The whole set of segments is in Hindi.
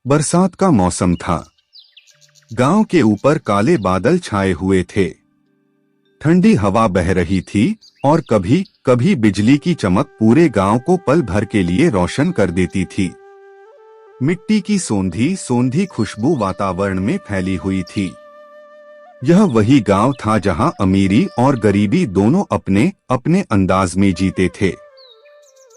बरसात का मौसम था। गांव के ऊपर काले बादल छाए हुए थे। ठंडी हवा बह रही थी और कभी कभी बिजली की चमक पूरे गांव को पल भर के लिए रोशन कर देती थी। मिट्टी की सोंधी सोंधी खुशबू वातावरण में फैली हुई थी। यह वही गांव था जहां अमीरी और गरीबी दोनों अपने अपने अंदाज में जीते थे।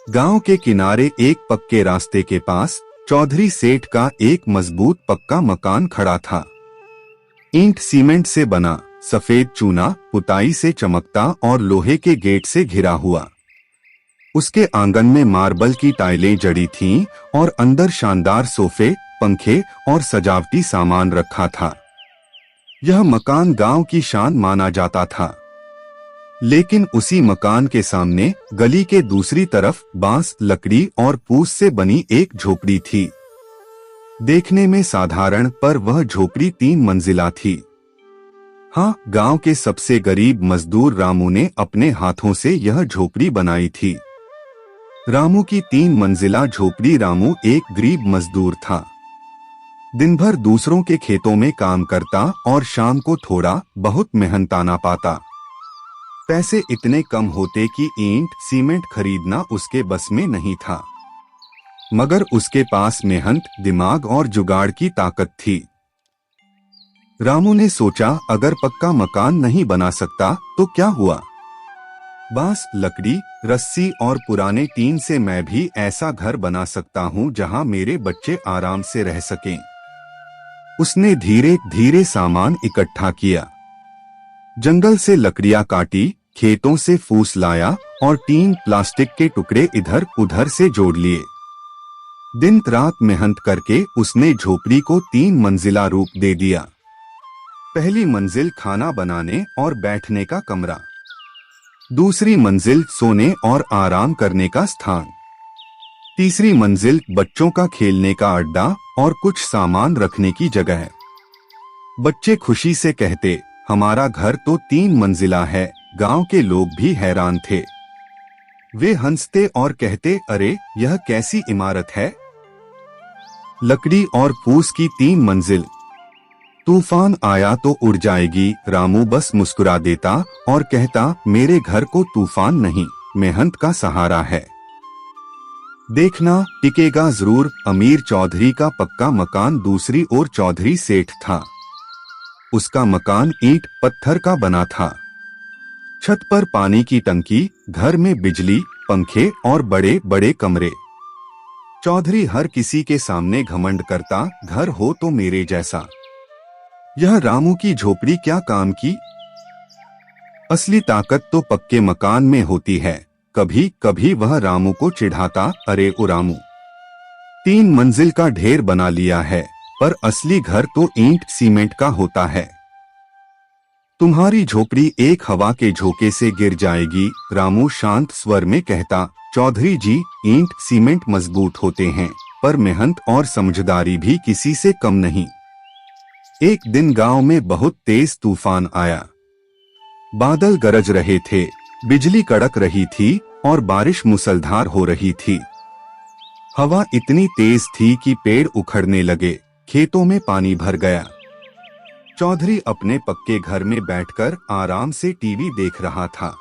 गांव के किनारे एक पक्के रास्ते के पास चौधरी सेठ का एक मजबूत पक्का मकान खड़ा था। ईंट सीमेंट से बना, सफेद चूना पुताई से चमकता और लोहे के गेट से घिरा हुआ। उसके आंगन में मार्बल की टाइलें जड़ी थीं और अंदर शानदार सोफे, पंखे और सजावटी सामान रखा था। यह मकान गांव की शान माना जाता था। लेकिन उसी मकान के सामने गली के दूसरी तरफ बांस, लकड़ी और पूस से बनी एक झोपड़ी थी। देखने में साधारण, पर वह झोपड़ी 3 मंजिला थी। हाँ, गांव के सबसे गरीब मजदूर रामू ने अपने हाथों से यह झोपड़ी बनाई थी। रामू की 3 मंजिला झोपड़ी। रामू एक गरीब मजदूर था। दिन भर दूसरों के खेतों में काम करता और शाम को थोड़ा बहुत मेहनताना पाता। पैसे इतने कम होते कि ईंट सीमेंट खरीदना उसके बस में नहीं था, मगर उसके पास मेहनत, दिमाग और जुगाड़ की ताकत थी। रामू ने सोचा, अगर पक्का मकान नहीं बना सकता तो क्या हुआ? बांस, लकड़ी, रस्सी और पुराने टीन से मैं भी ऐसा घर बना सकता हूँ जहाँ मेरे बच्चे आराम से रह सकें। उसने धीरे धीरे सामान इकट्ठा किया। जंगल से लकड़ियां काटी, खेतों से फूस लाया और 3 प्लास्टिक के टुकड़े इधर उधर से जोड़ लिए। दिन रात मेहनत करके उसने झोपड़ी को 3 मंजिला रूप दे दिया। पहली मंजिल खाना बनाने और बैठने का कमरा, दूसरी मंजिल सोने और आराम करने का स्थान, तीसरी मंजिल बच्चों का खेलने का अड्डा और कुछ सामान रखने की जगह। बच्चे खुशी से कहते, हमारा घर तो 3 मंजिला है। गांव के लोग भी हैरान थे। वे हंसते और कहते, अरे यह कैसी इमारत है? लकड़ी और फूस की 3 मंजिल। तूफान आया तो उड़ जाएगी। रामू बस मुस्कुरा देता और कहता, मेरे घर को तूफान नहीं, मेहनत का सहारा है। देखना, टिकेगा जरूर। अमीर चौधरी का पक्का मकान दूसरी ओर चौधरी सेठ था। उसका मकान ईंट पत्थर का बना था। छत पर पानी की टंकी, घर में बिजली, पंखे और बड़े बड़े कमरे। चौधरी हर किसी के सामने घमंड करता, घर हो तो मेरे जैसा। यह रामू की झोपड़ी क्या काम की? असली ताकत तो पक्के मकान में होती है। कभी कभी वह रामू को चिढ़ाता, अरे ओ रामू, 3 मंजिल का ढेर बना लिया है, पर असली घर तो ईंट सीमेंट का होता है। तुम्हारी झोपड़ी एक हवा के झोंके से गिर जाएगी। रामू शांत स्वर में कहता, चौधरी जी, ईंट सीमेंट मजबूत होते हैं, पर मेहनत और समझदारी भी किसी से कम नहीं। एक दिन गांव में बहुत तेज तूफान आया। बादल गरज रहे थे, बिजली कड़क रही थी और बारिश मूसलाधार हो रही थी। हवा इतनी तेज थी कि पेड़ उखड़ने लगे, खेतों में पानी भर गया। चौधरी अपने पक्के घर में बैठकर आराम से टीवी देख रहा था।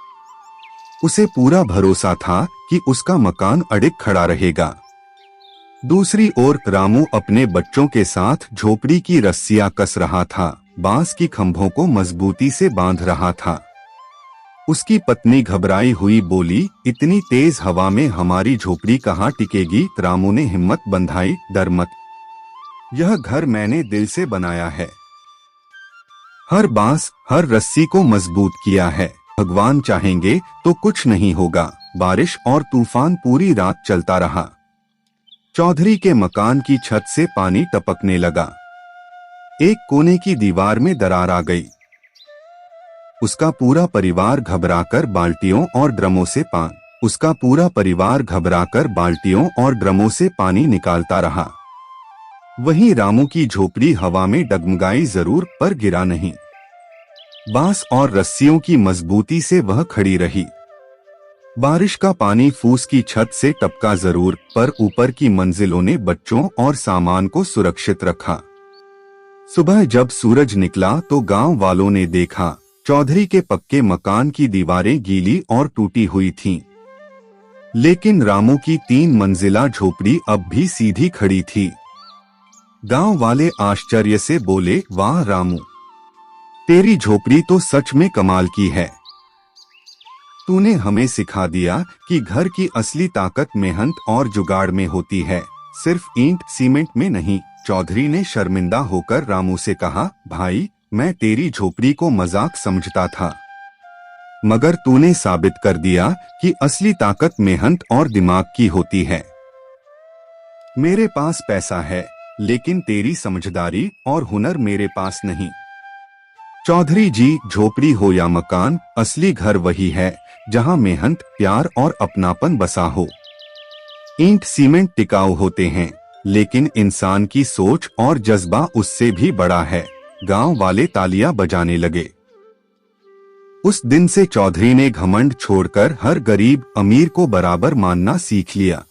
उसे पूरा भरोसा था कि उसका मकान अडिग खड़ा रहेगा। दूसरी ओर रामू अपने बच्चों के साथ झोपड़ी की रस्सियां कस रहा था, बांस की खंभों को मजबूती से बांध रहा था। उसकी पत्नी घबराई हुई बोली, इतनी तेज हवा में हमारी झोपड़ी कहाँ टिकेगी? रामू ने हिम्मत बंधाई, डर मत, यह घर मैंने दिल से बनाया है। हर बांस, हर रस्सी को मजबूत किया है। भगवान चाहेंगे तो कुछ नहीं होगा। बारिश और तूफान पूरी रात चलता रहा। चौधरी के मकान की छत से पानी टपकने लगा। एक कोने की दीवार में दरार आ गई। उसका पूरा परिवार घबराकर बाल्टियों और ड्रमों से पानी निकालता रहा। वहीं रामू की झोपड़ी हवा में डगमगाई जरूर, पर गिरा नहीं। बांस और रस्सियों की मजबूती से वह खड़ी रही। बारिश का पानी फूस की छत से टपका जरूर, पर ऊपर की मंजिलों ने बच्चों और सामान को सुरक्षित रखा। सुबह जब सूरज निकला तो गांव वालों ने देखा चौधरी के पक्के मकान की दीवारें गीली और टूटी हुई थीं, लेकिन रामू की 3 मंजिला झोपड़ी अब भी सीधी खड़ी थी। गांव वाले आश्चर्य से बोले, वाह रामू, तेरी झोपड़ी तो सच में कमाल की है। तूने हमें सिखा दिया कि घर की असली ताकत मेहनत और जुगाड़ में होती है, सिर्फ ईंट सीमेंट में नहीं। चौधरी ने शर्मिंदा होकर रामू से कहा, भाई, मैं तेरी झोपड़ी को मजाक समझता था, मगर तूने साबित कर दिया कि असली ताकत मेहनत और दिमाग की होती है। मेरे पास पैसा है, लेकिन तेरी समझदारी और हुनर मेरे पास नहीं। चौधरी जी, झोपड़ी हो या मकान, असली घर वही है जहां मेहनत, प्यार और अपनापन बसा हो। ईंट सीमेंट टिकाऊ होते हैं, लेकिन इंसान की सोच और जज्बा उससे भी बड़ा है। गांव वाले तालियां बजाने लगे। उस दिन से चौधरी ने घमंड छोड़कर हर गरीब अमीर को बराबर मानना सीख लिया।